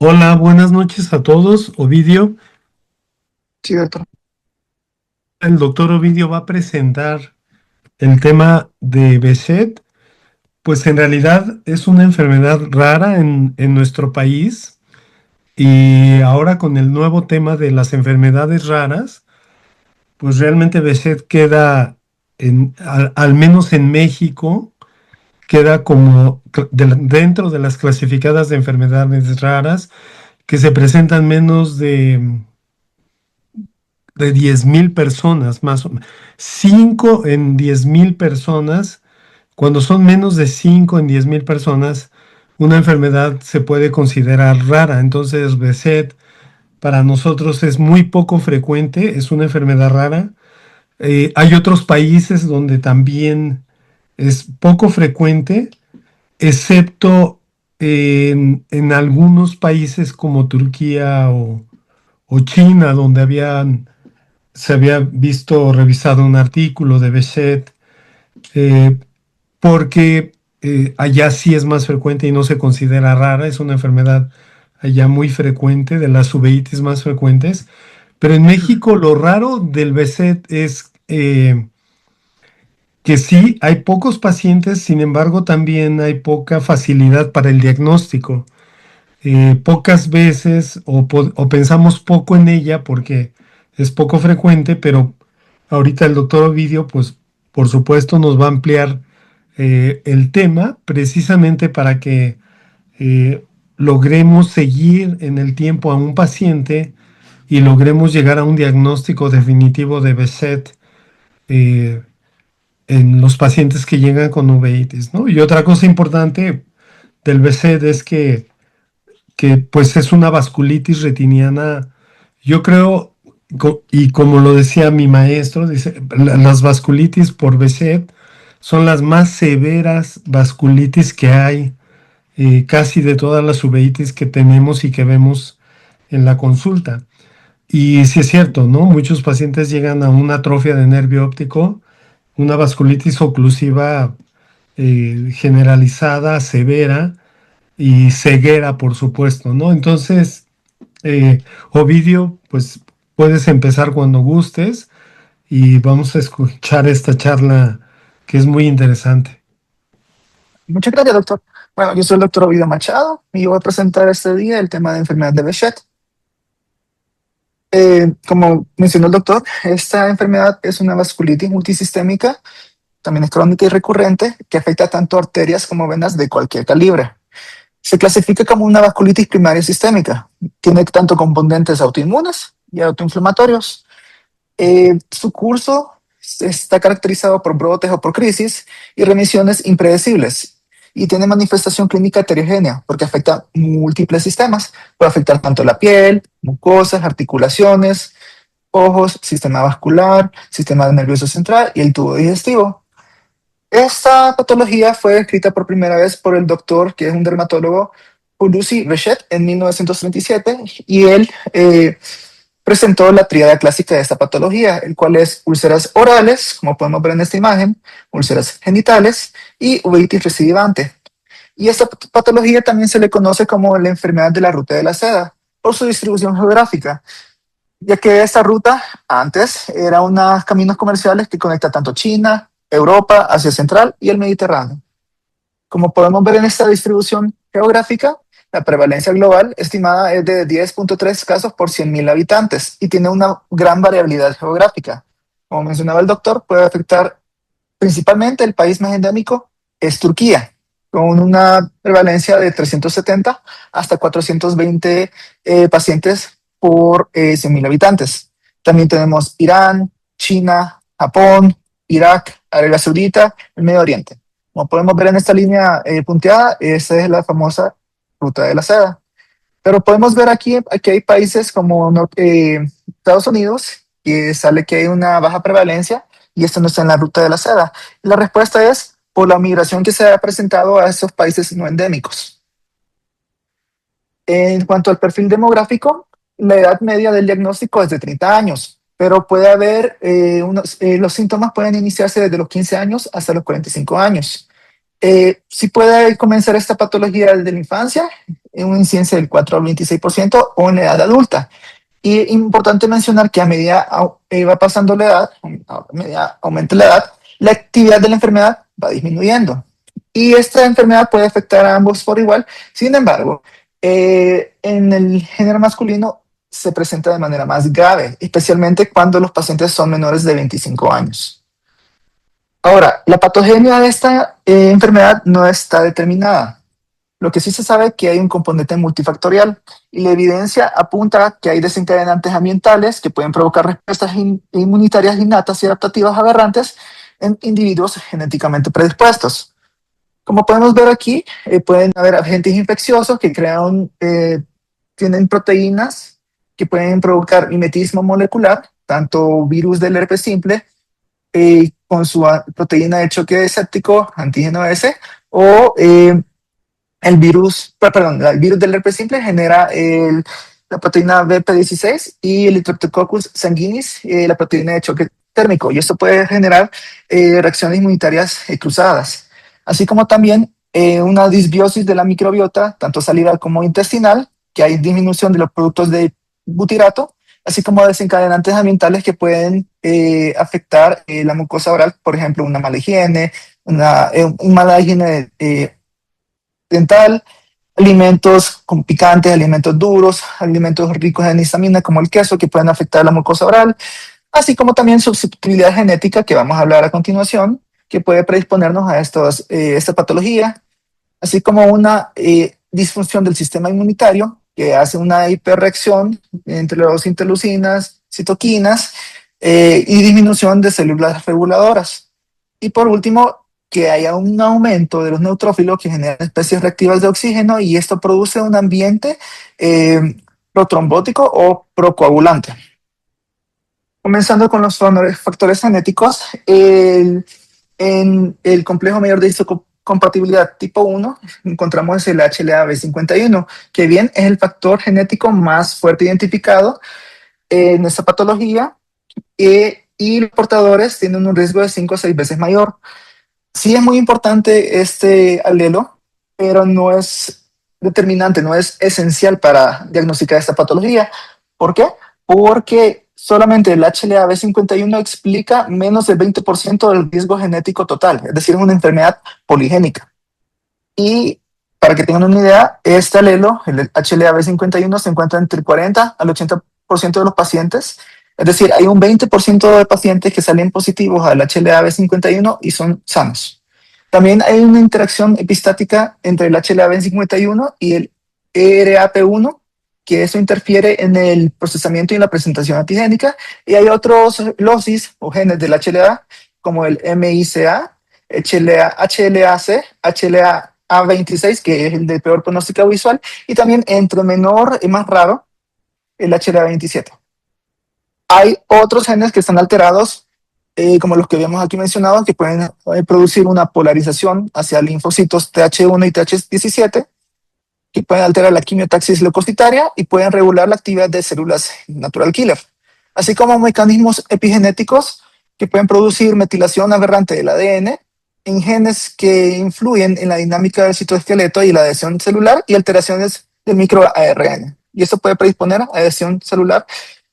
Hola, buenas noches a todos. Ovidio, Sí, doctor. el doctor Ovidio va a presentar el tema de Behçet. Pues en realidad es una enfermedad rara en nuestro país y ahora con el nuevo tema de las enfermedades raras, pues realmente Behçet queda, al menos en México, queda como dentro de las clasificadas de enfermedades raras que se presentan menos de 10,000 personas, más o menos. 5 en 10,000 personas, cuando son menos de 5 en 10,000 personas, una enfermedad se puede considerar rara. Entonces, Behçet para nosotros es muy poco frecuente, es una enfermedad rara. Hay otros países donde también es poco frecuente, excepto en algunos países como Turquía o China, donde se había visto, revisado un artículo de Behçet, eh, porque allá sí es más frecuente y no se considera rara, es una enfermedad allá muy frecuente, de las uveitis más frecuentes. Pero en México lo raro del Behçet es que sí, hay pocos pacientes, sin embargo también hay poca facilidad para el diagnóstico. Pocas veces o pensamos poco en ella porque es poco frecuente, pero ahorita el doctor Ovidio, pues por supuesto nos va a ampliar el tema precisamente para que eh, logremos seguir en el tiempo a un paciente y logremos llegar a un diagnóstico definitivo de Behçet eh, en los pacientes que llegan con uveitis, ¿no? Y otra cosa importante del Behçet es que pues es una vasculitis retiniana, yo creo, y como lo decía mi maestro, dice, las vasculitis por Behçet son las más severas vasculitis que hay, casi de todas las uveitis que tenemos y que vemos en la consulta. Y sí es cierto, ¿no? Muchos pacientes llegan a una atrofia de nervio óptico, una vasculitis oclusiva generalizada, severa, y ceguera, por supuesto, ¿no? Entonces, Ovidio, pues puedes empezar cuando gustes y vamos a escuchar esta charla que es muy interesante. Muchas gracias, doctor. Bueno, yo soy el doctor Ovidio Machado y yo voy a presentar este día el tema de enfermedad de Behçet. Como mencionó el doctor, esta enfermedad es una vasculitis multisistémica, también es crónica y recurrente, que afecta tanto arterias como venas de cualquier calibre. Se clasifica como una vasculitis primaria sistémica. Tiene tanto componentes autoinmunes y autoinflamatorios. Su curso está caracterizado por brotes o por crisis y remisiones impredecibles. Y tiene manifestación clínica heterogénea porque afecta múltiples sistemas. Puede afectar tanto la piel, mucosas, articulaciones, ojos, sistema vascular, sistema nervioso central y el tubo digestivo. Esta patología fue descrita por primera vez por el doctor, que es un dermatólogo, Lucy Bechet, en 1937, y él presentó la tríada clásica de esta patología, el cual es úlceras orales, como podemos ver en esta imagen, úlceras genitales y uveitis recidivante. Y esta patología también se le conoce como la enfermedad de la ruta de la seda, por su distribución geográfica, ya que esta ruta antes era unos caminos comerciales que conecta tanto China, Europa, Asia Central y el Mediterráneo. Como podemos ver en esta distribución geográfica, la prevalencia global estimada es de 10.3 casos por 100.000 habitantes y tiene una gran variabilidad geográfica. Como mencionaba el doctor, puede afectar principalmente el país más endémico es Turquía, con una prevalencia de 370 hasta 420 pacientes por 100.000 habitantes. También tenemos Irán, China, Japón, Irak, Arabia Saudita, el Medio Oriente. Como podemos ver en esta línea punteada, esa es la famosa ruta de la seda. Pero podemos ver aquí hay países como Estados Unidos, que sale que hay una baja prevalencia y esto no está en la ruta de la seda. La respuesta es por la migración que se ha presentado a esos países no endémicos. En cuanto al perfil demográfico, la edad media del diagnóstico es de 30 años, pero puede haber los síntomas pueden iniciarse desde los 15 años hasta los 45 años. Sí puede comenzar esta patología desde la infancia, en una incidencia del 4 al 26% o en la edad adulta. Y importante mencionar que a medida va pasando la edad, a medida aumenta la edad, la actividad de la enfermedad va disminuyendo. Y esta enfermedad puede afectar a ambos por igual. Sin embargo, en el género masculino se presenta de manera más grave, especialmente cuando los pacientes son menores de 25 años. Ahora, la patogenia de esta enfermedad no está determinada. Lo que sí se sabe es que hay un componente multifactorial y la evidencia apunta a que hay desencadenantes ambientales que pueden provocar respuestas inmunitarias innatas y adaptativas aberrantes en individuos genéticamente predispuestos. Como podemos ver aquí, pueden haber agentes infecciosos que tienen proteínas que pueden provocar mimetismo molecular, tanto virus del herpes simple con su proteína de choque séptico, antígeno S, o el virus del herpes simple genera la proteína BP16 y el Streptococcus sanguinis, la proteína de choque térmico, y esto puede generar reacciones inmunitarias cruzadas, así como también una disbiosis de la microbiota, tanto salival como intestinal, que hay disminución de los productos de butirato, así como desencadenantes ambientales que pueden afectar la mucosa oral, por ejemplo, una mala higiene, una mala higiene dental, alimentos con picantes, alimentos duros, alimentos ricos en histamina como el queso que pueden afectar la mucosa oral, así como también susceptibilidad genética que vamos a hablar a continuación, que puede predisponernos a esta patología, así como una disfunción del sistema inmunitario que hace una hiperreacción entre las interleucinas, citoquinas y disminución de células reguladoras. Y por último, que haya un aumento de los neutrófilos que generan especies reactivas de oxígeno y esto produce un ambiente protrombótico o procoagulante. Comenzando con los factores genéticos, en el complejo mayor de histocompatibilidad tipo 1 encontramos el HLA-B51, que bien es el factor genético más fuerte identificado en esta patología y los portadores tienen un riesgo de 5 o 6 veces mayor. Sí es muy importante este alelo, pero no es determinante, no es esencial para diagnosticar esta patología. ¿Por qué? Porque solamente el HLA-B51 explica menos del 20% del riesgo genético total, es decir, es una enfermedad poligénica. Y para que tengan una idea, este alelo, el HLA-B51, se encuentra entre el 40 al 80% de los pacientes. Es decir, hay un 20% de pacientes que salen positivos al HLA-B51 y son sanos. También hay una interacción epistática entre el HLA-B51 y el ERAP1, que eso interfiere en el procesamiento y la presentación antigénica. Y hay otros losis o genes del HLA, como el MICA, HLA-C, HLA-A26, que es el de peor pronóstico visual, y también entre menor y más raro, el HLA-27. Hay otros genes que están alterados, como los que habíamos aquí mencionado, que pueden producir una polarización hacia linfocitos TH1 y TH17, que pueden alterar la quimiotaxis leucocitaria y pueden regular la actividad de células natural killer, así como mecanismos epigenéticos que pueden producir metilación aberrante del ADN en genes que influyen en la dinámica del citoesqueleto y la adhesión celular y alteraciones del microARN. Y eso puede predisponer a adhesión celular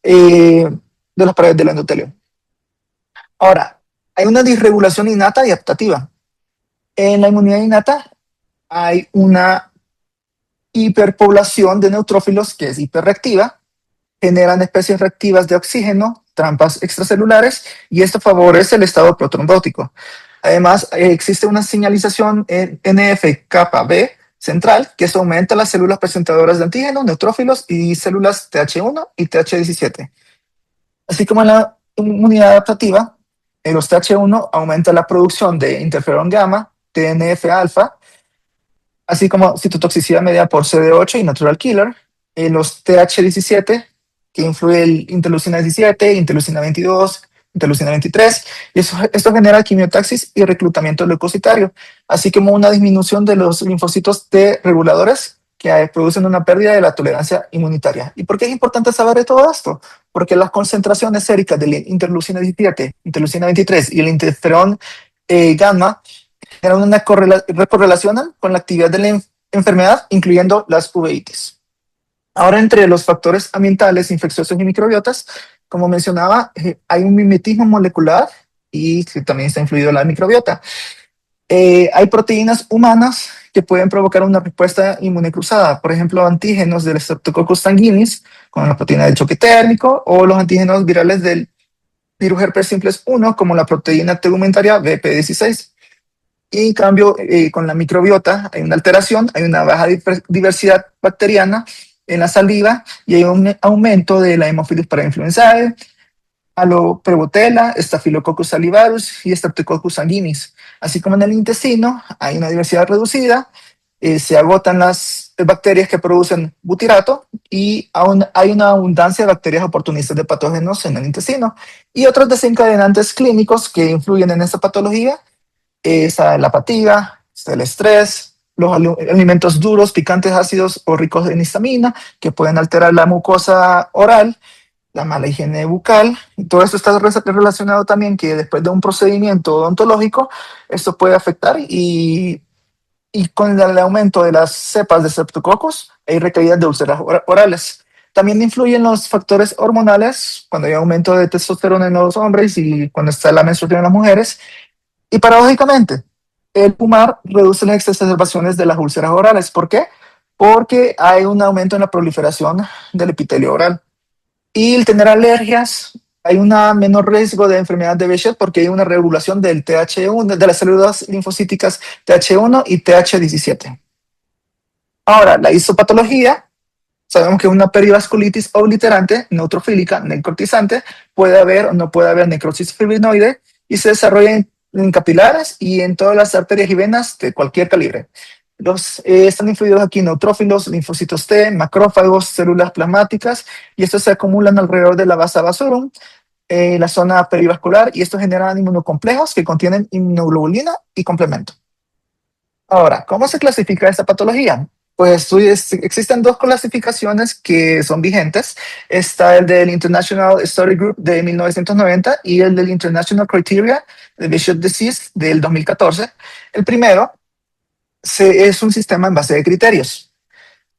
de las paredes del endotelio. Ahora, hay una disregulación innata y adaptativa. En la inmunidad innata hay una hiperpoblación de neutrófilos que es hiperreactiva, generan especies reactivas de oxígeno, trampas extracelulares, y esto favorece el estado protrombótico. Además, existe una señalización en NF-kappa-B central, que eso aumenta las células presentadoras de antígenos, neutrófilos y células TH1 y TH17. Así como en la inmunidad adaptativa, los TH1 aumenta la producción de interferón gamma, TNF-alfa, así como citotoxicidad mediada por CD8 y natural killer. Los TH17, que influye el interleucina 17, interleucina 22, interleucina 23, y esto genera quimiotaxis y reclutamiento leucocitario, así como una disminución de los linfocitos T reguladores que producen una pérdida de la tolerancia inmunitaria. ¿Y por qué es importante saber de todo esto? Porque las concentraciones séricas de la interleucina 17, interleucina 23 y el interferón gamma generan una correlacionan con la actividad de la enfermedad, incluyendo las uveitis. Ahora, entre los factores ambientales, infecciosos y microbiotas, como mencionaba, hay un mimetismo molecular y que también está influido en la microbiota. Hay proteínas humanas que pueden provocar una respuesta inmune cruzada, por ejemplo, antígenos del Streptococcus sanguinis con la proteína del choque térmico o los antígenos virales del virus herpes simplex 1 como la proteína tegumentaria BP16. Y en cambio, con la microbiota hay una alteración, hay una baja diversidad bacteriana en la saliva y hay un aumento de la Haemophilus parainfluenzae, Halobacter, Staphylococcus salivarus y Streptococcus sanguinis. Así como en el intestino hay una diversidad reducida, se agotan las bacterias que producen butirato y aún hay una abundancia de bacterias oportunistas de patógenos en el intestino. Y otros desencadenantes clínicos que influyen en esta patología es la fatiga, el estrés, los alimentos duros, picantes, ácidos o ricos en histamina que pueden alterar la mucosa oral, la mala higiene bucal, y todo esto está relacionado también que después de un procedimiento odontológico, esto puede afectar y con el aumento de las cepas de Streptococcus hay recaídas de úlceras orales. También influyen los factores hormonales, cuando hay aumento de testosterona en los hombres y cuando está la menstruación en las mujeres. Y paradójicamente, el fumar reduce las exacerbaciones de las úlceras orales. ¿Por qué? Porque hay un aumento en la proliferación del epitelio oral. Y el tener alergias, hay un menor riesgo de enfermedad de Behçet porque hay una regulación del TH1, de las células linfocíticas TH1 y TH17. Ahora, la histopatología, sabemos que una perivasculitis obliterante, neutrofílica, necrotizante, puede haber o no puede haber necrosis fibrinoide y se desarrolla en capilares y en todas las arterias y venas de cualquier calibre. Están influidos aquí neutrófilos, linfocitos T, macrófagos, células plasmáticas, y estos se acumulan alrededor de la vasa vasorum, la zona perivascular, y estos generan inmunocomplejos que contienen inmunoglobulina y complemento. Ahora, ¿cómo se clasifica esta patología? Pues existen dos clasificaciones que son vigentes. Está el del International Study Group de 1990 y el del International Criteria de Behçet Disease del 2014. El primero es un sistema en base de criterios.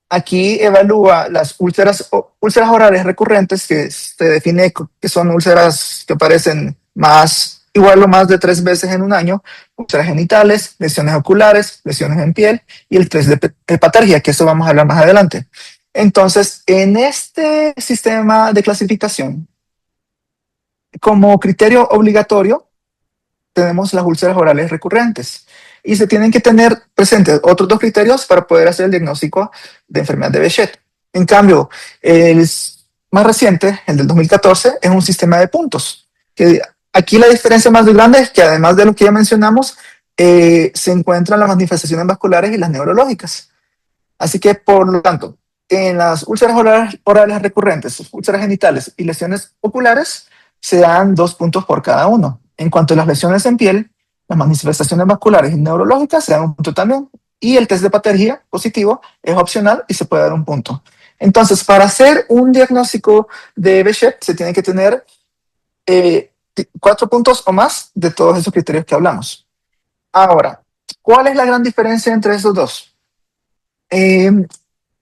Aquí evalúa las úlceras orales recurrentes, que se define que son úlceras que aparecen más, igual o más de 3 veces en un año, úlceras genitales, lesiones oculares, lesiones en piel y el test de hepatergia, que eso vamos a hablar más adelante. Entonces, en este sistema de clasificación, como criterio obligatorio, tenemos las úlceras orales recurrentes. Y se tienen que tener presentes otros dos criterios para poder hacer el diagnóstico de enfermedad de Behçet. En cambio, el más reciente, el del 2014, es un sistema de puntos. Que aquí la diferencia más grande es que además de lo que ya mencionamos, se encuentran las manifestaciones vasculares y las neurológicas. Así que, por lo tanto, en las úlceras orales recurrentes, úlceras genitales y lesiones oculares, se dan 2 puntos por cada uno. En cuanto a las lesiones en piel, las manifestaciones vasculares y neurológicas se dan 1 punto también. Y el test de Patergia positivo es opcional y se puede dar 1 punto. Entonces, para hacer un diagnóstico de Behçet, se tiene que tener 4 puntos o más de todos esos criterios que hablamos. Ahora, ¿cuál es la gran diferencia entre esos dos? En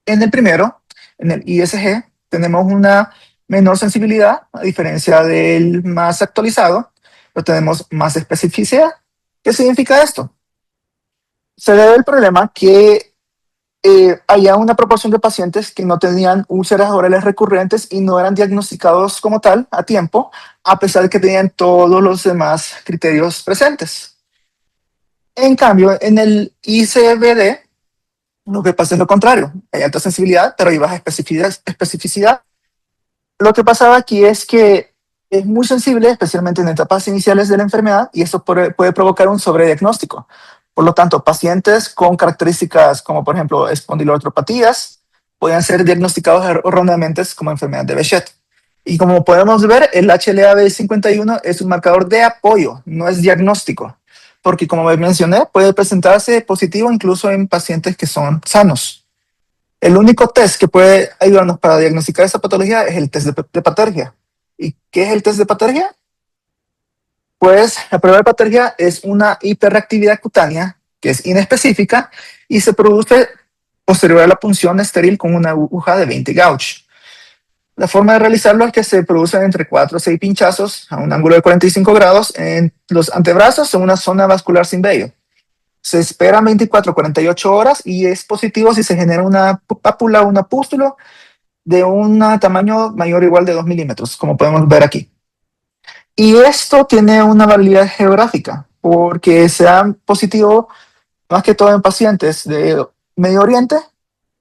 el primero, en el ISG, tenemos una menor sensibilidad, a diferencia del más actualizado, pero tenemos más especificidad. ¿Qué significa esto? Se debe al problema que había una proporción de pacientes que no tenían úlceras orales recurrentes y no eran diagnosticados como tal a tiempo, a pesar de que tenían todos los demás criterios presentes. En cambio, en el ICBD, lo que pasa es lo contrario. Hay alta sensibilidad, pero hay baja especificidad. Lo que pasaba aquí es que es muy sensible, especialmente en etapas iniciales de la enfermedad, y esto puede provocar un sobrediagnóstico. Por lo tanto, pacientes con características como, por ejemplo, espondiloartropatías, pueden ser diagnosticados erróneamente como enfermedad de Behçet. Y como podemos ver, el HLA-B51 es un marcador de apoyo, no es diagnóstico, porque como mencioné, puede presentarse positivo incluso en pacientes que son sanos. El único test que puede ayudarnos para diagnosticar esta patología es el test de Patergia. ¿Y qué es el test de Patergia? Pues la prueba de Patergia es una hiperreactividad cutánea que es inespecífica y se produce posterior a la punción estéril con una aguja de 20 gauge. La forma de realizarlo es que se producen entre 4 a 6 pinchazos a un ángulo de 45 grados en los antebrazos en una zona vascular sin vello. Se esperan 24 a 48 horas y es positivo si se genera una pápula o una pústula de un tamaño mayor o igual de 2 milímetros, como podemos ver aquí. Y esto tiene una validez geográfica, porque se da positivo más que todo en pacientes de Medio Oriente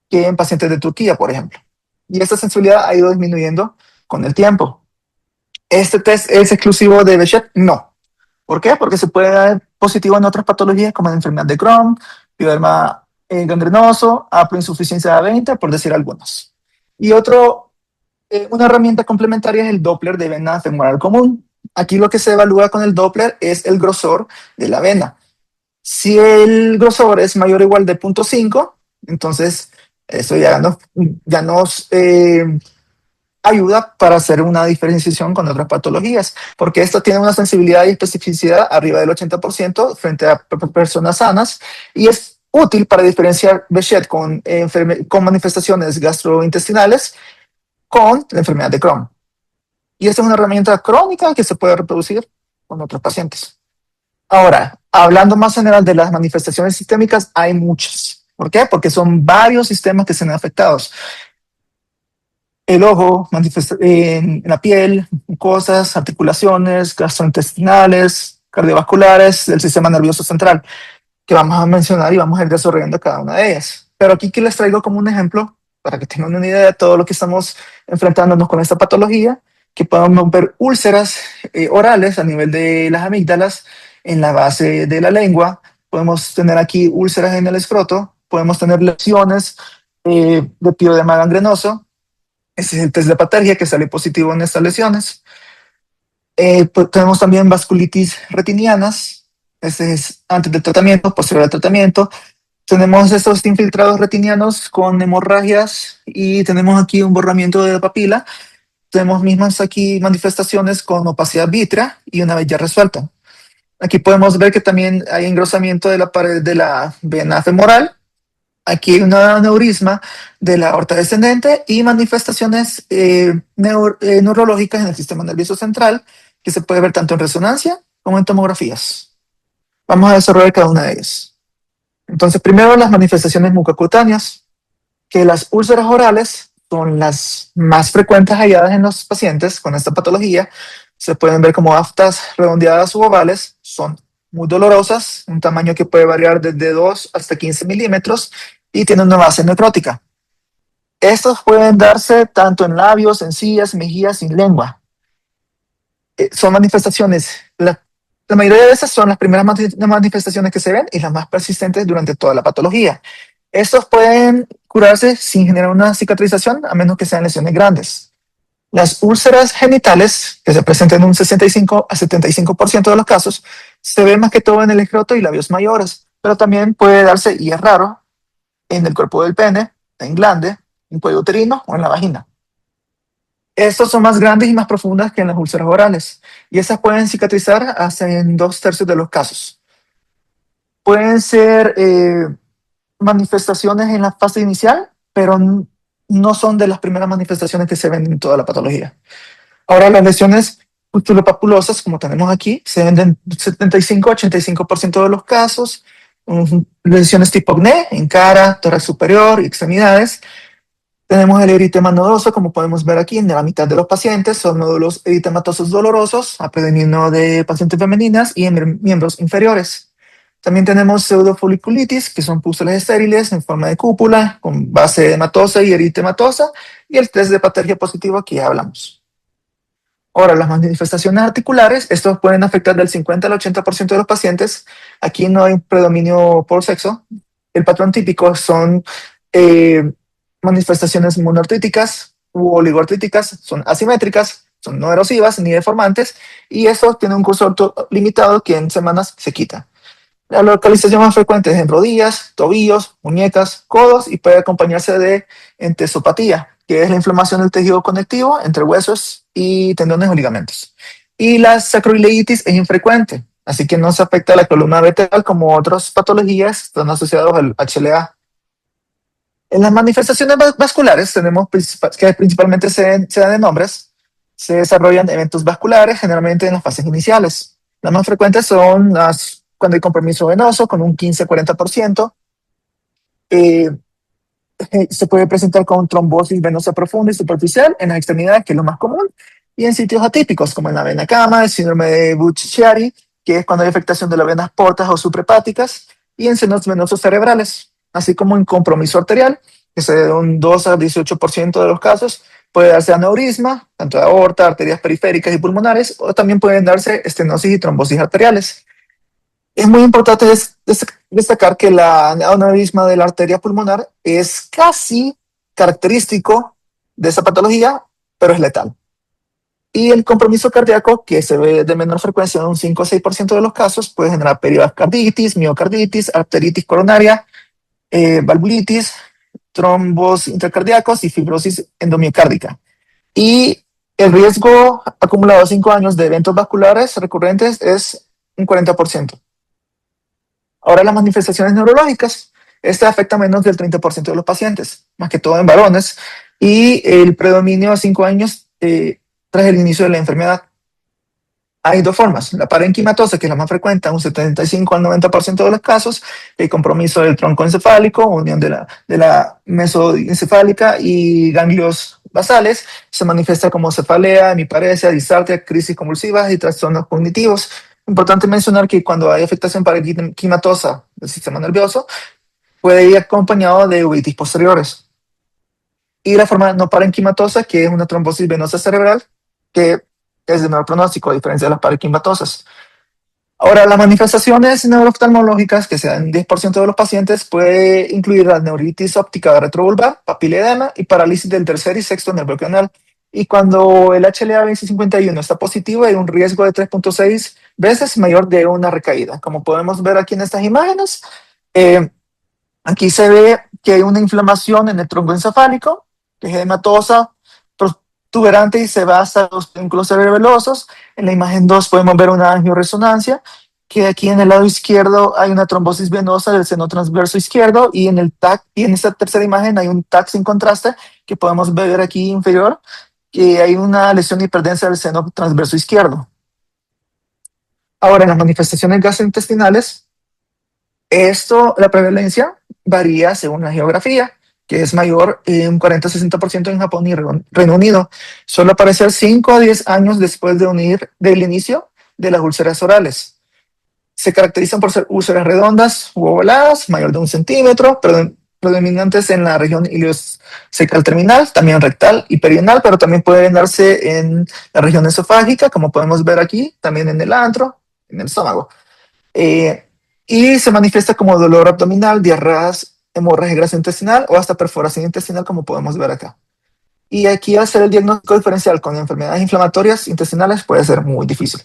que en pacientes de Turquía, por ejemplo. Y esta sensibilidad ha ido disminuyendo con el tiempo. ¿Este test es exclusivo de Behçet? No. ¿Por qué? Porque se puede dar positivo en otras patologías como la enfermedad de Crohn, pioderma gangrenoso, haploinsuficiencia de A20, por decir algunos. Y una herramienta complementaria es el Doppler de vena femoral común. Aquí lo que se evalúa con el Doppler es el grosor de la vena. Si el grosor es mayor o igual de 0.5, entonces eso ya nos ayuda para hacer una diferenciación con otras patologías, porque esto tiene una sensibilidad y especificidad arriba del 80% frente a personas sanas y es útil para diferenciar Behçet con manifestaciones gastrointestinales con la enfermedad de Crohn. Y esta es una herramienta crónica que se puede reproducir con otros pacientes. Ahora, hablando más general de las manifestaciones sistémicas, hay muchas. ¿Por qué? Porque son varios sistemas que se ven afectados. El ojo, en la piel, mucosas, articulaciones, gastrointestinales, cardiovasculares, del sistema nervioso central, que vamos a mencionar y vamos a ir desarrollando cada una de ellas. Pero aquí que les traigo como un ejemplo, para que tengan una idea de todo lo que estamos enfrentándonos con esta patología, que podemos ver úlceras orales a nivel de las amígdalas, en la base de la lengua, podemos tener aquí úlceras en el escroto, podemos tener lesiones de pioderma gangrenoso. Ese es el test de Patergia que sale positivo en estas lesiones. Pues tenemos también vasculitis retinianas. Ese es antes del tratamiento, posterior al tratamiento. Tenemos estos infiltrados retinianos con hemorragias y tenemos aquí un borramiento de la papila. Tenemos mismas aquí manifestaciones con opacidad vítrea y una vella resuelta. Aquí podemos ver que también hay engrosamiento de la pared de la vena femoral. Aquí hay un aneurisma de la aorta descendente y manifestaciones neurológicas en el sistema nervioso central que se puede ver tanto en resonancia como en tomografías. Vamos a desarrollar cada una de ellas. Entonces, primero las manifestaciones mucocutáneas, que las úlceras orales son las más frecuentes halladas en los pacientes con esta patología. Se pueden ver como aftas redondeadas u ovales, son muy dolorosas, un tamaño que puede variar desde 2 hasta 15 milímetros y tienen una base necrótica. Estos pueden darse tanto en labios, encías, mejillas y lengua. Son manifestaciones, la mayoría de esas son las primeras manifestaciones que se ven y las más persistentes durante toda la patología. Estos pueden curarse sin generar una cicatrización a menos que sean lesiones grandes. Las úlceras genitales, que se presentan en un 65 a 75% de los casos, se ven más que todo en el escroto y labios mayores, pero también puede darse, y es raro, en el cuerpo del pene, en glande, en cuello uterino o en la vagina. Estos son más grandes y más profundas que en las úlceras orales, y esas pueden cicatrizar hasta en 2/3 de los casos. Pueden ser manifestaciones en la fase inicial, pero no son de las primeras manifestaciones que se ven en toda la patología. Ahora, las lesiones pustulopapulosas, como tenemos aquí, se ven en 75 a 85% de los casos. Lesiones tipo acné en cara, tórax superior y extremidades. Tenemos el eritema nodoso, como podemos ver aquí, en la mitad de los pacientes. Son nódulos eritematosos dolorosos, a predominio de pacientes femeninas y en miembros inferiores. También tenemos pseudofoliculitis, que son pústulas estériles en forma de cúpula, con base edematosa y eritematosa, y el test de Patergia positivo que ya hablamos. Ahora, las manifestaciones articulares, estos pueden afectar del 50 al 80% de los pacientes. Aquí no hay predominio por sexo. El patrón típico son manifestaciones monoartríticas u oligoartríticas, son asimétricas, son no erosivas ni deformantes, y esto tiene un curso limitado que en semanas se quita. La localización más frecuente es en rodillas, tobillos, muñecas, codos y puede acompañarse de entesopatía, que es la inflamación del tejido conectivo entre huesos y tendones o ligamentos. Y la sacroileitis es infrecuente, así que no se afecta a la columna vertebral como otras patologías están asociadas al HLA. En las manifestaciones vasculares tenemos que principalmente se dan en hombres, se desarrollan eventos vasculares generalmente en las fases iniciales. Las más frecuentes son las cuando hay compromiso venoso con un 15-40%. Eh, Se puede presentar con trombosis venosa profunda y superficial en las extremidades, que es lo más común, y en sitios atípicos como en la vena cama, el síndrome de Budd-Chiari, que es cuando hay afectación de las venas portas o suprahepáticas, y en senos venosos cerebrales, así como en compromiso arterial, que se da de un 2 a 18% de los casos. Puede darse aneurisma, tanto de aorta, arterias periféricas y pulmonares, o también pueden darse estenosis y trombosis arteriales. Es muy importante destacar que la aneurisma de la arteria pulmonar es casi característico de esa patología, pero es letal. Y el compromiso cardíaco, que se ve de menor frecuencia en un 5 o 6% de los casos, puede generar pericarditis, miocarditis, arteritis coronaria, valvulitis, trombos intracardíacos y fibrosis endomiocárdica. Y el riesgo acumulado de 5 años de eventos vasculares recurrentes es un 40%. Ahora las manifestaciones neurológicas. Esta afecta a menos del 30% de los pacientes, más que todo en varones, y el predominio a 5 años tras el inicio de la enfermedad. Hay dos formas: la parenquimatosa, que es la más frecuente, un 75 al 90% de los casos, el compromiso del tronco encefálico, unión de la mesoencefálica y ganglios basales, se manifiesta como cefalea, hemiparesia, disartria, crisis convulsivas y trastornos cognitivos. Importante mencionar que cuando hay afectación parenquimatosa del sistema nervioso, puede ir acompañado de uveitis posteriores. Y la forma no parenquimatosa, que es una trombosis venosa cerebral, que es de menor pronóstico, a diferencia de las parenquimatosas. Ahora, las manifestaciones neurooftalmológicas que se dan en 10% de los pacientes puede incluir la neuritis óptica retrovulvar, papiledema y parálisis del tercer y sexto nervio cranial. Y cuando el HLA-2051 está positivo, hay un riesgo de 3.6 veces mayor de una recaída. Como podemos ver aquí en estas imágenes, eh, aquí se ve que hay una inflamación en el tronco encefálico, que es edematosa, protuberante y se va hasta los vínculos cerebelosos. En la imagen 2 podemos ver una angioresonancia, que aquí en el lado izquierdo hay una trombosis venosa del seno transverso izquierdo, y en el TAC, y en esta tercera imagen hay un TAC sin contraste que podemos ver aquí inferior, que hay una lesión hiperdensa del seno transverso izquierdo. Ahora, en las manifestaciones gastrointestinales, la prevalencia varía según la geografía, que es mayor un 40-60% en Japón y Reino Unido. Suele aparecer 5 a 10 años después del inicio de las úlceras orales. Se caracterizan por ser úlceras redondas u ovaladas, mayor de 1 centímetro, predominantes en la región iliocecal terminal, también rectal y perianal, pero también pueden darse en la región esofágica, como podemos ver aquí, también en el antro, en el estómago. Eh, y se manifiesta como dolor abdominal, diarreas, hemorragia gastrointestinal o hasta perforación intestinal, como podemos ver acá. Y aquí hacer el diagnóstico diferencial con enfermedades inflamatorias intestinales puede ser muy difícil.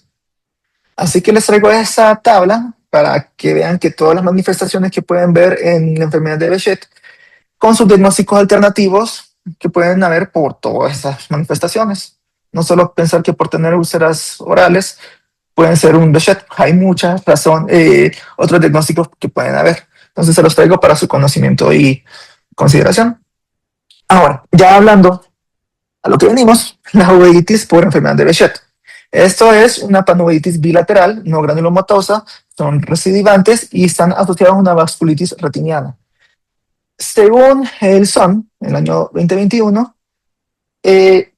Así que les traigo esta tabla para que vean que todas las manifestaciones que pueden ver en la enfermedad de Behçet, con sus diagnósticos alternativos que pueden haber por todas estas manifestaciones. No solo pensar que por tener úlceras orales pueden ser un Behçet, hay muchas razones, otros diagnósticos que pueden haber. Entonces se los traigo para su conocimiento y consideración. Ahora, ya hablando a lo que venimos, la uveitis por enfermedad de Behçet. Esto es una panuveitis bilateral, no granulomatosa, son recidivantes y están asociados a una vasculitis retiniana. Según el SON, en el año 2021, eh,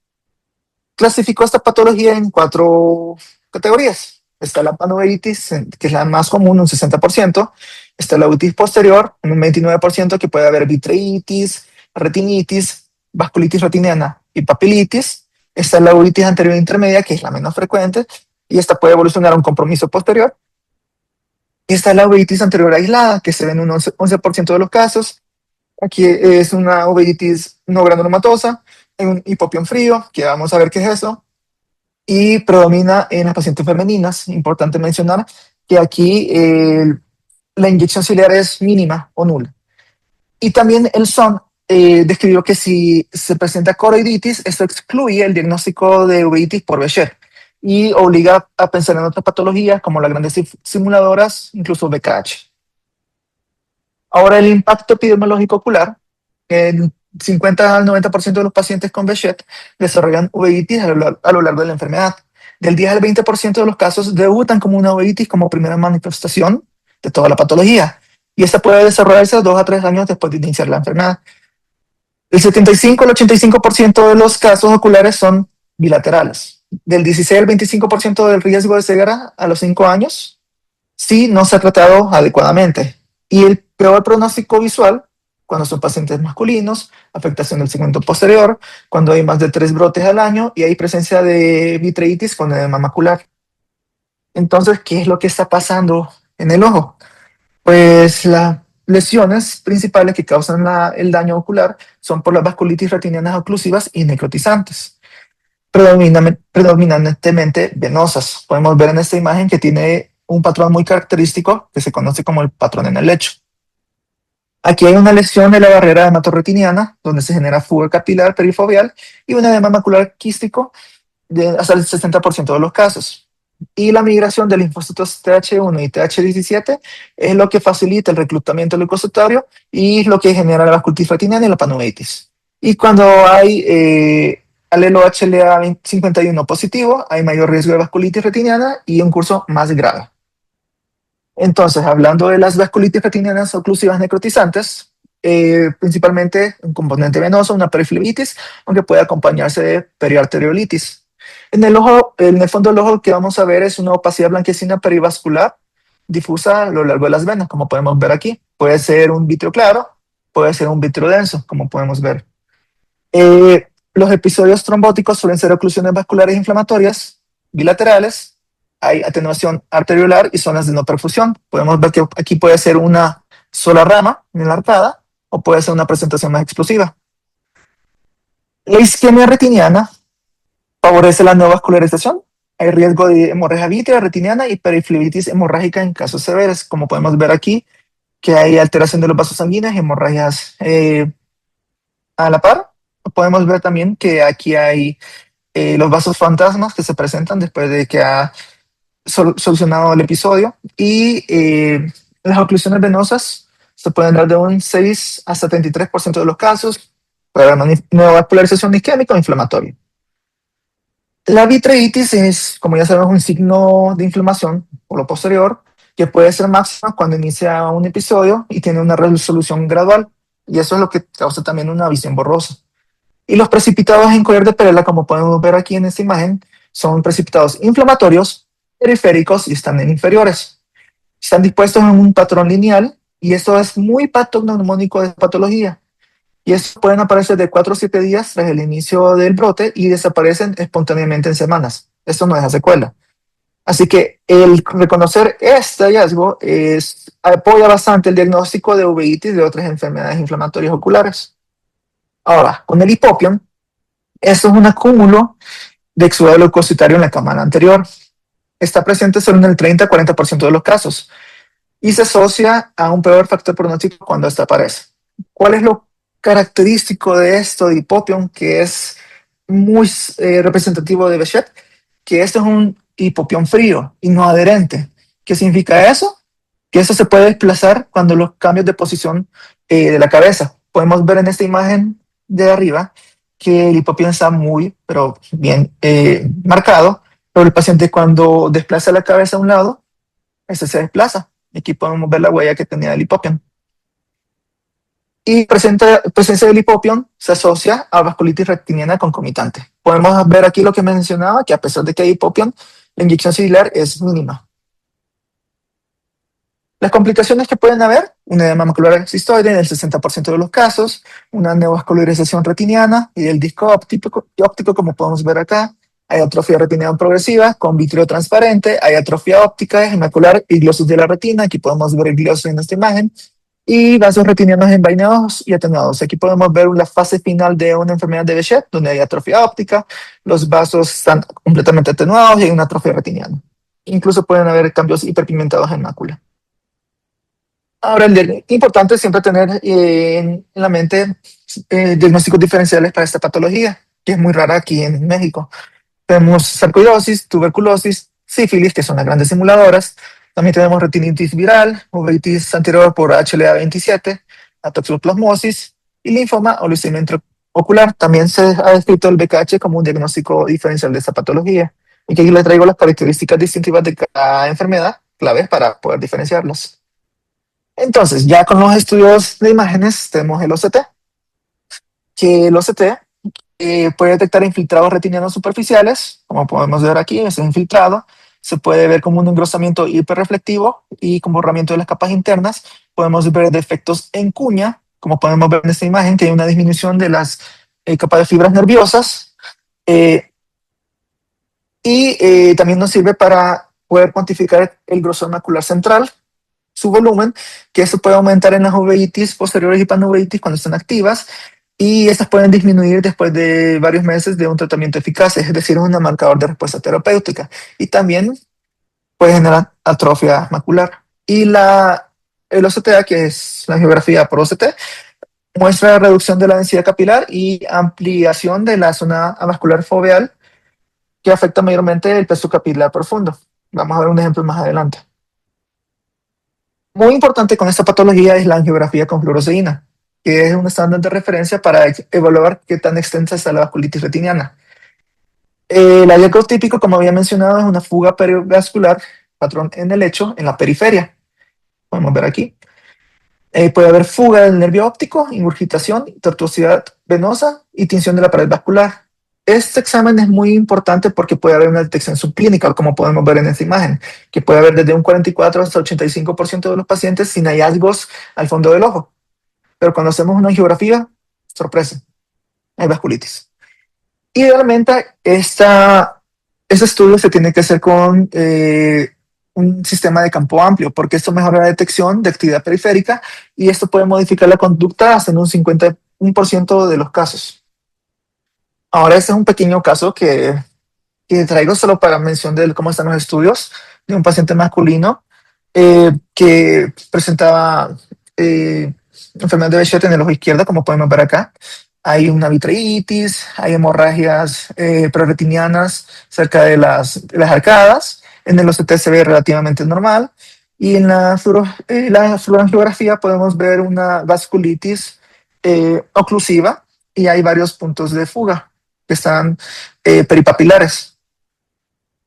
clasificó esta patología en 4 categorías. Está la panuveitis, que es la más común, un 60%. Está la uveitis posterior, un 29%, que puede haber vitreitis, retinitis, vasculitis retiniana y papilitis. Está la uveitis anterior intermedia, que es la menos frecuente, y esta puede evolucionar a un compromiso posterior. Y está la uveitis anterior aislada, que se ve en un 11% de los casos. Aquí es una uveitis no granulomatosa, en un hipopión frío, que vamos a ver qué es eso, y predomina en las pacientes femeninas. Importante mencionar que aquí la inyección ciliar es mínima o nula. Y también el SON describió que si se presenta coroiditis, esto excluye el diagnóstico de uveitis por Behçet y obliga a pensar en otras patologías como las grandes simuladoras, incluso BKH. Ahora, el impacto epidemiológico ocular. El 50 al 90% de los pacientes con Behçet desarrollan uveitis a lo largo de la enfermedad. Del 10 al 20% de los casos debutan como una uveitis como primera manifestación de toda la patología. Y esta puede desarrollarse 2 a 3 años después de iniciar la enfermedad. El 75 al 85% de los casos oculares son bilaterales. Del 16 al 25% del riesgo de ceguera a los 5 años si no se ha tratado adecuadamente. Y el peor pronóstico visual, cuando son pacientes masculinos, afectación del segmento posterior, cuando hay más de 3 brotes al año y hay presencia de vitreitis con edema macular. Entonces, ¿qué es lo que está pasando en el ojo? Pues las lesiones principales que causan el daño ocular son por las vasculitis retinianas oclusivas y necrotizantes, predominantemente venosas. Podemos ver en esta imagen que tiene un patrón muy característico que se conoce como el patrón en el lecho. Aquí hay una lesión de la barrera hematorretiniana, donde se genera fuga capilar perifoveal y un edema macular quístico de hasta el 60% de los casos. Y la migración de linfocitos Th1 y Th17 es lo que facilita el reclutamiento leucocitario y es lo que genera la vasculitis retiniana y la panuveitis. Y cuando hay alelo HLA51 positivo, hay mayor riesgo de vasculitis retiniana y un curso más grave. Entonces, hablando de las vasculitis retinianas oclusivas necrotizantes, principalmente un componente venoso, una periflebitis, aunque puede acompañarse de periarteriolitis. En el ojo, en el fondo del ojo, que vamos a ver es una opacidad blanquecina perivascular difusa a lo largo de las venas, como podemos ver aquí. Puede ser un vítreo claro, puede ser un vítreo denso, como podemos ver. Los episodios trombóticos suelen ser oclusiones vasculares inflamatorias bilaterales. Hay atenuación arteriolar y zonas de no perfusión. Podemos ver que aquí puede ser una sola rama enlarcada o puede ser una presentación más explosiva. La isquemia retiniana favorece la neovascularización. Hay riesgo de hemorragia vítrea retiniana y periflebitis hemorrágica en casos severos, como podemos ver aquí, que hay alteración de los vasos sanguíneos, hemorragias a la par. Podemos ver también que aquí hay los vasos fantasmas que se presentan después de que ha solucionado el episodio y las oclusiones venosas se pueden dar de un 6 a 73% de los casos para neovascularización isquémica o inflamatoria. La vitreitis es, como ya sabemos, un signo de inflamación por lo posterior que puede ser máxima cuando inicia un episodio y tiene una resolución gradual, y eso es lo que causa también una visión borrosa. Y los precipitados en collar de perla, como podemos ver aquí en esta imagen, son precipitados inflamatorios, periféricos y están en inferiores. Están dispuestos en un patrón lineal y esto es muy patognomónico de patología. Y estos pueden aparecer de 4 a 7 días tras el inicio del brote y desaparecen espontáneamente en semanas. Esto no deja secuela. Así que el reconocer este hallazgo apoya bastante el diagnóstico de uveitis y de otras enfermedades inflamatorias oculares. Ahora, con el hipopión, esto es un acúmulo de exudado leucocitario en la cámara anterior. Está presente solo en el 30-40% de los casos y se asocia a un peor factor pronóstico cuando esta aparece. ¿Cuál es lo característico de esto de hipopión, que es muy representativo de Behçet? Que esto es un hipopión frío y no adherente. ¿Qué significa eso? Que eso se puede desplazar cuando los cambios de posición de la cabeza. Podemos ver en esta imagen de arriba que el hipopión está muy, pero bien marcado, pero el paciente cuando desplaza la cabeza a un lado, ese se desplaza. Aquí podemos ver la huella que tenía el hipopión. Y presencia del hipopión se asocia a vasculitis retiniana concomitante. Podemos ver aquí lo que mencionaba, que a pesar de que hay hipopión, la inyección ciliar es mínima. Las complicaciones que pueden haber: un edema macular cistoide en el 60% de los casos, una neovascularización retiniana y del disco óptico, como podemos ver acá. Hay atrofia retiniana progresiva con vítreo transparente, hay atrofia óptica, macular y gliosis de la retina. Aquí podemos ver el gliosis en esta imagen. Y vasos retinianos envainados y atenuados. Aquí podemos ver la fase final de una enfermedad de Behçet, donde hay atrofia óptica, los vasos están completamente atenuados y hay una atrofia retiniana. Incluso pueden haber cambios hiperpigmentados en mácula. Ahora, importante es siempre tener en la mente diagnósticos diferenciales para esta patología, que es muy rara aquí en México. Tenemos sarcoidosis, tuberculosis, sífilis, que son las grandes simuladoras. También tenemos retinitis viral, uveitis anterior por HLA27, la toxoplasmosis, y linfoma o leucemia intraocular. También se ha descrito el BKH como un diagnóstico diferencial de esta patología. Y que aquí le traigo las características distintivas de cada enfermedad, claves para poder diferenciarlas. Entonces, ya con los estudios de imágenes, tenemos el OCT, que el OCT puede detectar infiltrados retinianos superficiales, como podemos ver aquí, es infiltrado. Se puede ver como un engrosamiento hiperreflectivo y como borramiento de las capas internas. Podemos ver defectos en cuña, como podemos ver en esta imagen, que hay una disminución de las capas de fibras nerviosas. Eh, También nos sirve para poder cuantificar el grosor macular central, su volumen, que eso puede aumentar en las uveitis posteriores y panuveitis cuando están activas, y estas pueden disminuir después de varios meses de un tratamiento eficaz, es decir, un marcador de respuesta terapéutica. Y también puede generar atrofia macular. Y el OCTA, que es la angiografía por OCT, muestra reducción de la densidad capilar y ampliación de la zona avascular foveal, que afecta mayormente el peso capilar profundo. Vamos a ver un ejemplo más adelante. Muy importante con esta patología es la angiografía con fluoresceína, que es un estándar de referencia para evaluar qué tan extensa está la vasculitis retiniana. El hallazgo típico, como había mencionado, es una fuga perivascular, patrón en el lecho, en la periferia. Podemos ver aquí. Puede haber fuga del nervio óptico, ingurgitación, tortuosidad venosa y tinción de la pared vascular. Este examen es muy importante porque puede haber una detección subclínica, como podemos ver en esta imagen, que puede haber desde un 44 hasta 85% de los pacientes sin hallazgos al fondo del ojo. Pero cuando hacemos una angiografía, sorpresa, hay vasculitis. Idealmente, este estudio se tiene que hacer con un sistema de campo amplio, porque esto mejora la detección de actividad periférica y esto puede modificar la conducta hasta en un 51% de los casos. Ahora, este es un pequeño caso que traigo solo para mención de cómo están los estudios de un paciente masculino que presentaba enfermedad de Behçet en el ojo izquierdo, como podemos ver acá. Hay una vitreitis, hay hemorragias preretinianas cerca de las arcadas. En el OCT se ve relativamente normal. Y en la fluorangiografía podemos ver una vasculitis oclusiva y hay varios puntos de fuga que están peripapilares.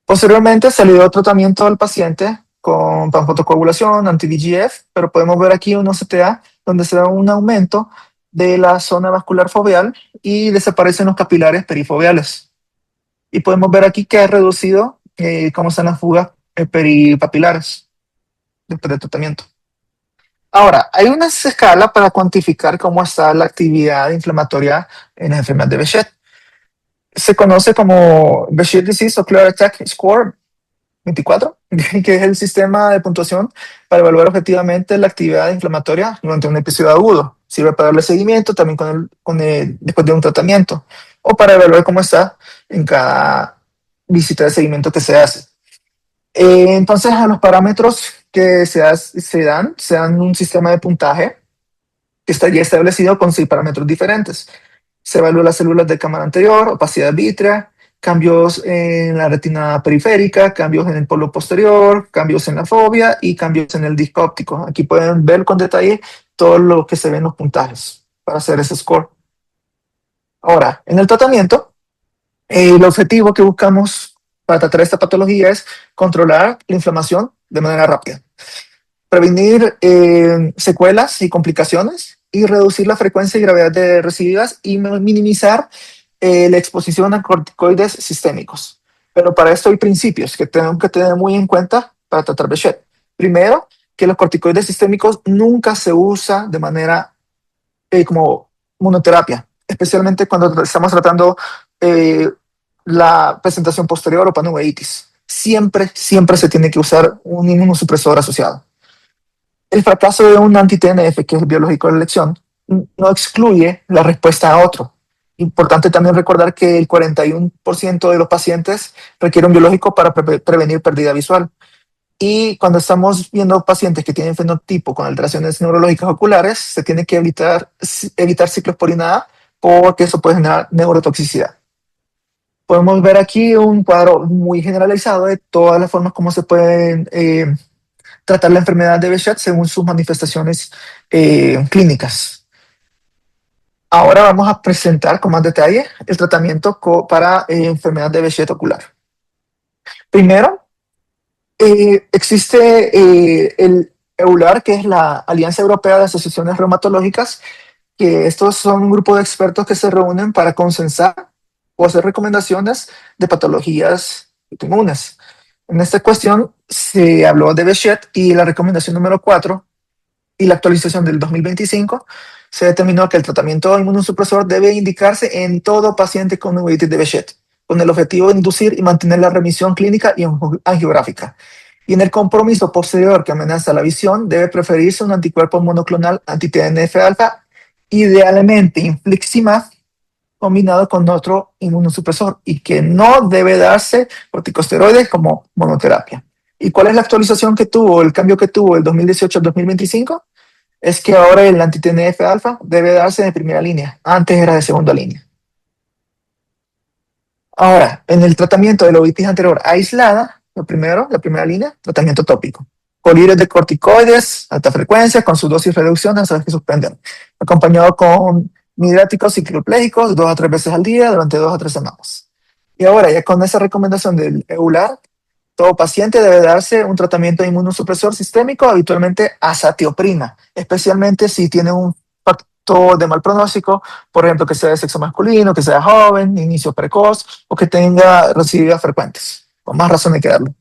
Posteriormente se le dio tratamiento al paciente con panfotocoagulación, anti-VEGF, pero podemos ver aquí un OCTA donde se da un aumento de la zona vascular foveal y desaparecen los capilares perifoveales. Y podemos ver aquí que ha reducido cómo están las fugas peripapilares después del tratamiento. Ahora, hay una escala para cuantificar cómo está la actividad inflamatoria en la enfermedad de Behçet. Se conoce como Behçet Disease Ocular Attack Score 24, que es el sistema de puntuación para evaluar objetivamente la actividad inflamatoria durante un episodio agudo. Sirve para darle seguimiento también después de un tratamiento o para evaluar cómo está en cada visita de seguimiento que se hace. Entonces, a los parámetros que se dan un sistema de puntaje que estaría establecido con 6 parámetros diferentes. Se evalúa las células de cámara anterior, opacidad vítrea, cambios en la retina periférica, cambios en el polo posterior, cambios en la fobia y cambios en el disco óptico. Aquí pueden ver con detalle todo lo que se ve en los puntajes para hacer ese score. Ahora, en el tratamiento, el objetivo que buscamos para tratar esta patología es controlar la inflamación de manera rápida, prevenir secuelas y complicaciones y reducir la frecuencia y gravedad de recidivas y minimizar la exposición a corticoides sistémicos. Pero para esto hay principios que tenemos que tener muy en cuenta para tratar Behçet. Primero, que los corticoides sistémicos nunca se usan de manera como monoterapia, especialmente cuando estamos tratando la presentación posterior o panuveitis. Siempre se tiene que usar un inmunosupresor asociado. El fracaso de un anti-TNF, que es el biológico de elección, no excluye la respuesta a otro. Importante también recordar que el 41% de los pacientes requiere un biológico para prevenir pérdida visual. Y cuando estamos viendo pacientes que tienen fenotipo con alteraciones neurológicas oculares, se tiene que evitar ciclosporina A porque eso puede generar neurotoxicidad. Podemos ver aquí un cuadro muy generalizado de todas las formas como se pueden tratar la enfermedad de Behçet según sus manifestaciones clínicas. Ahora vamos a presentar con más detalle el tratamiento para enfermedad de Behçet ocular. Primero, existe el EULAR, que es la Alianza Europea de Asociaciones Reumatológicas, que estos son un grupo de expertos que se reúnen para consensar o hacer recomendaciones de patologías autoinmunes. En esta cuestión se habló de Behçet y la recomendación número 4 y la actualización del 2025 se determinó que el tratamiento inmunosupresor debe indicarse en todo paciente con uveitis de Behçet, con el objetivo de inducir y mantener la remisión clínica y angiográfica. Y en el compromiso posterior que amenaza la visión, debe preferirse un anticuerpo monoclonal anti-TNF-alfa, idealmente infliximab, combinado con otro inmunosupresor, y que no debe darse corticosteroides como monoterapia. ¿Y cuál es la actualización que tuvo, el cambio que tuvo el 2018 al 2025? Es que ahora el anti-TNF alfa debe darse de primera línea, antes era de segunda línea. Ahora, en el tratamiento de la uveitis anterior aislada, lo primero, la primera línea, tratamiento tópico. Colirios de corticoides, alta frecuencia, con su dosis reducción hasta que suspenden, acompañado con midriáticos cicloplégicos 2 a 3 veces al día durante 2 a 3 semanas. Y ahora, ya con esa recomendación del EULAR, todo paciente debe darse un tratamiento de inmunosupresor sistémico, habitualmente azatioprina, especialmente si tiene un factor de mal pronóstico, por ejemplo, que sea de sexo masculino, que sea joven, inicio precoz o que tenga recidivas frecuentes. Con más razón hay que darlo.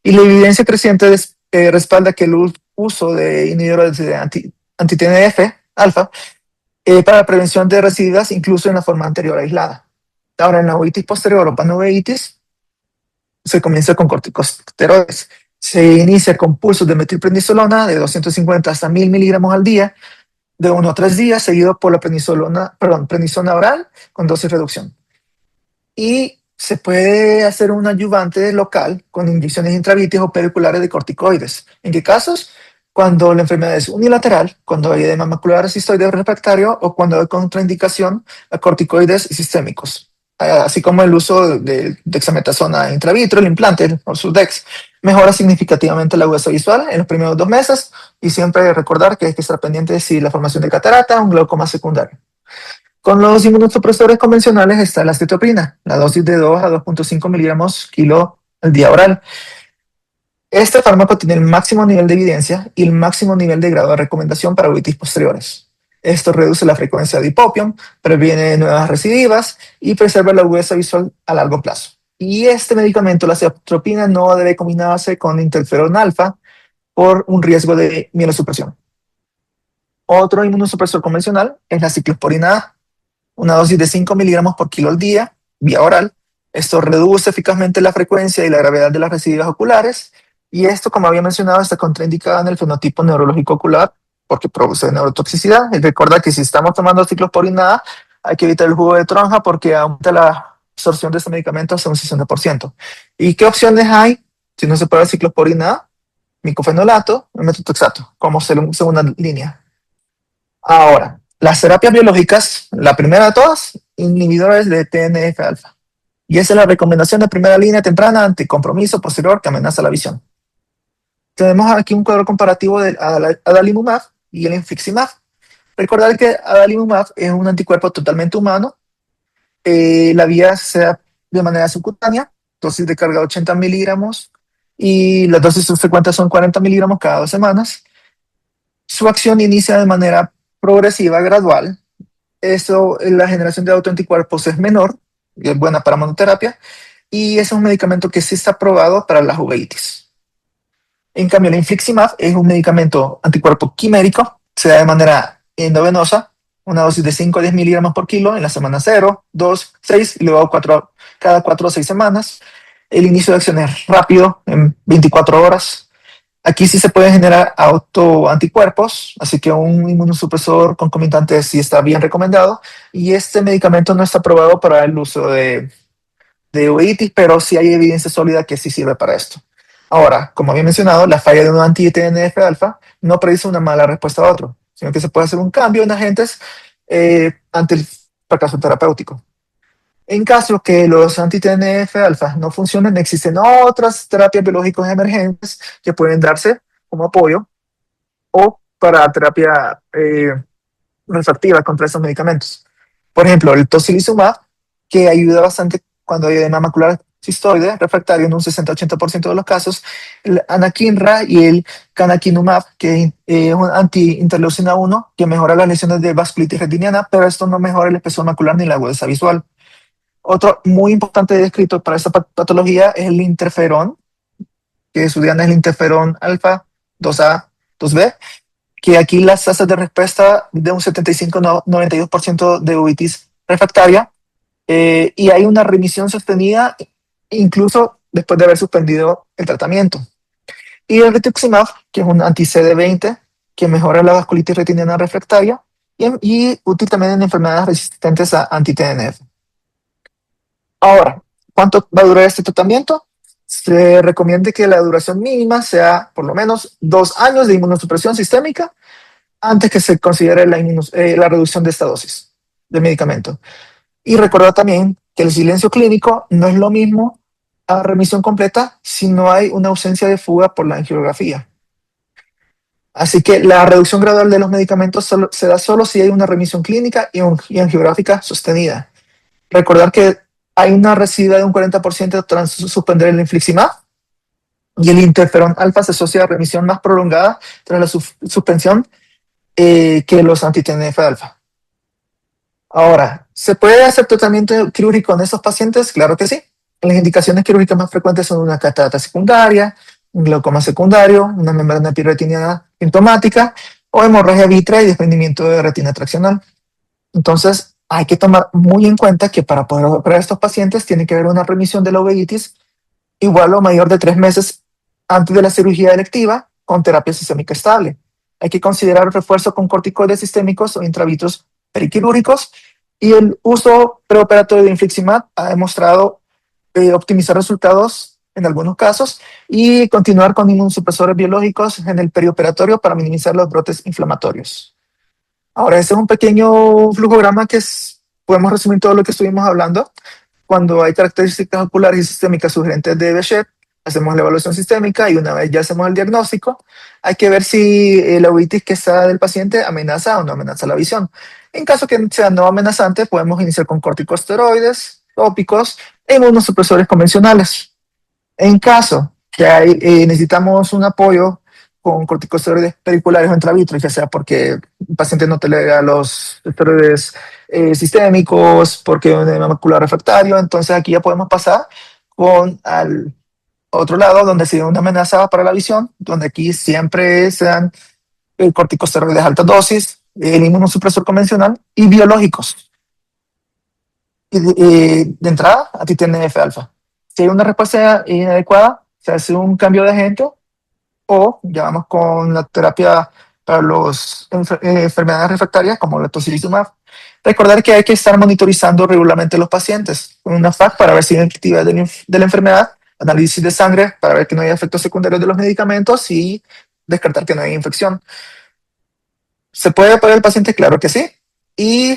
Y la evidencia creciente respalda que el uso de inhibidores de anti-TNF alfa para la prevención de recidivas, incluso en la forma anterior aislada. Ahora, en la uveitis posterior o panoveitis, se comienza con corticosteroides. Se inicia con pulsos de metilprednisolona de 250 hasta 1000 miligramos al día, de 1 a 3 días, seguido por la prednisona oral con dosis reducción. Y se puede hacer un ayudante local con inyecciones intravítreas o periculares de corticoides. ¿En qué casos? Cuando la enfermedad es unilateral, cuando hay edema macular cistoide refractario o cuando hay contraindicación a corticoides sistémicos. Así como el uso de dexametasona intravitro, el implante, el Orsudex, mejora significativamente la agudeza visual en los primeros 2 meses, y siempre recordar que hay que estar pendiente de si la formación de catarata o un glaucoma secundario. Con los inmunosupresores convencionales está la acetoprina, la dosis de 2 a 2.5 miligramos kilo al día oral. Este fármaco tiene el máximo nivel de evidencia y el máximo nivel de grado de recomendación para uveitis posteriores. Esto reduce la frecuencia de hipopión, previene nuevas recidivas y preserva la agudeza visual a largo plazo. Y este medicamento, la acetopina, no debe combinarse con interferón alfa por un riesgo de mielosupresión. Otro inmunosupresor convencional es la ciclosporina A, una dosis de 5 miligramos por kilo al día, vía oral. Esto reduce eficazmente la frecuencia y la gravedad de las recidivas oculares, y esto, como había mencionado, está contraindicado en el fenotipo neurológico ocular porque produce neurotoxicidad. Y recuerda que si estamos tomando ciclosporina A, hay que evitar el jugo de toronja porque aumenta la absorción de este medicamento hasta un 60%. ¿Y qué opciones hay si no se puede ciclosporina A? Micofenolato y metotrexato como segunda línea. Ahora, las terapias biológicas, la primera de todas, inhibidores de TNF-alfa. Y esa es la recomendación de primera línea temprana ante compromiso posterior que amenaza la visión. Tenemos aquí un cuadro comparativo del adalimumab y el infliximab. Recordar que adalimumab es un anticuerpo totalmente humano. La vía se da de manera subcutánea, dosis de carga de 80 miligramos y las dosis subsecuentes son 40 miligramos cada 2 semanas. Su acción inicia de manera progresiva, gradual. Eso, la generación de autoanticuerpos es menor, y es buena para monoterapia, y es un medicamento que sí está aprobado para la uveitis. En cambio, el infliximab es un medicamento anticuerpo quimérico, se da de manera endovenosa, una dosis de 5 a 10 miligramos por kilo en la semana 0, 2, 6 y luego cada 4 o 6 semanas. El inicio de acción es rápido, en 24 horas. Aquí sí se pueden generar autoanticuerpos, así que un inmunosupresor concomitante sí está bien recomendado. Y este medicamento no está aprobado para el uso de uveitis, pero sí hay evidencia sólida que sí sirve para esto. Ahora, como había mencionado, la falla de un anti-TNF-alfa no predice una mala respuesta a otro, sino que se puede hacer un cambio en agentes ante el fracaso terapéutico. En caso que los anti-TNF-alfa no funcionen, existen otras terapias biológicas emergentes que pueden darse como apoyo o para terapia refractiva contra estos medicamentos. Por ejemplo, el tocilizumab, que ayuda bastante cuando hay edema macular cistoide refractario en un 60-80% de los casos, el anakinra y el canakinumab, que es un anti-interleucina 1, que mejora las lesiones de vasculitis retiniana, pero esto no mejora el espesor macular ni la agudeza visual. Otro muy importante descrito para esta patología es el interferón, que su diana es el interferón alfa 2A, 2B, que aquí las tasas de respuesta de un 75-92% de uveitis refractaria, y hay una remisión sostenida incluso después de haber suspendido el tratamiento. Y el rituximab, que es un anti-CD20, que mejora la vasculitis retiniana refractaria y útil también en enfermedades resistentes a anti-TNF. Ahora, ¿cuánto va a durar este tratamiento? Se recomienda que la duración mínima sea por lo menos 2 años de inmunosupresión sistémica antes que se considere la reducción de esta dosis de medicamento. Y recordar también que el silencio clínico no es lo mismo a remisión completa si no hay una ausencia de fuga por la angiografía. Así que la reducción gradual de los medicamentos se da solo si hay una remisión clínica y angiográfica sostenida. Recordar que hay una residuo de un 40% tras suspender el infliximab, y el interferón alfa se asocia a remisión más prolongada tras la suspensión que los anti-TNF alfa. Ahora, ¿se puede hacer tratamiento quirúrgico en estos pacientes? Claro que sí. Las indicaciones quirúrgicas más frecuentes son una catarata secundaria, un glaucoma secundario, una membrana epirretiniana sintomática o hemorragia vítrea y desprendimiento de retina traccional. Entonces, hay que tomar muy en cuenta que para poder operar a estos pacientes tiene que haber una remisión de la uveitis igual o mayor de 3 meses antes de la cirugía electiva con terapia sistémica estable. Hay que considerar refuerzo con corticoides sistémicos o intravitros periquirúrgicos, y el uso preoperatorio de infliximab ha demostrado optimizar resultados en algunos casos y continuar con inmunosupresores biológicos en el perioperatorio para minimizar los brotes inflamatorios. Ahora, este es un pequeño flujograma podemos resumir todo lo que estuvimos hablando. Cuando hay características oculares y sistémicas sugerentes de Behçet, hacemos la evaluación sistémica y una vez ya hacemos el diagnóstico, hay que ver si la uveitis que está del paciente amenaza o no amenaza la visión. En caso que sea no amenazante, podemos iniciar con corticosteroides tópicos e inmunosupresores convencionales. En caso que necesitamos un apoyo con corticosteroides periculares o intravitreos, ya sea porque el paciente no tolera los esteroides sistémicos, porque es un edema macular refractario, entonces aquí ya podemos pasar al otro lado, donde se da una amenaza para la visión, donde aquí siempre se dan corticosteroides de alta dosis, el inmunosupresor convencional y biológicos. Y de entrada, a ti TNF alfa. Si hay una respuesta inadecuada, se hace un cambio de agente o ya vamos con la terapia para las enfermedades refractarias como la tocilizumab. Recordar que hay que estar monitorizando regularmente los pacientes con una FAC para ver si hay actividad de la enfermedad, análisis de sangre para ver que no hay efectos secundarios de los medicamentos y descartar que no hay infección. ¿Se puede operar el paciente? Claro que sí. Y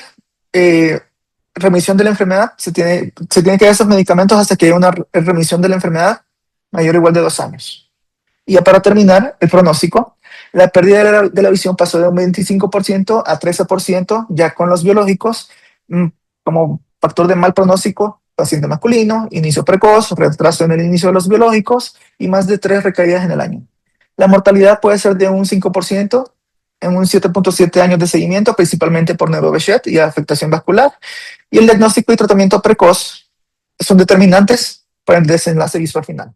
remisión de la enfermedad, se tiene que dar esos medicamentos hasta que haya una remisión de la enfermedad mayor o igual de 2 años. Y ya para terminar, el pronóstico. La pérdida de la visión pasó de un 25% a 13% ya con los biológicos, como factor de mal pronóstico, paciente masculino, inicio precoz, retraso en el inicio de los biológicos y más de 3 recaídas en el año. La mortalidad puede ser de un 5% en un 7.7 años de seguimiento, principalmente por neuro-Behçet y afectación vascular. Y el diagnóstico y tratamiento precoz son determinantes para el desenlace visual final.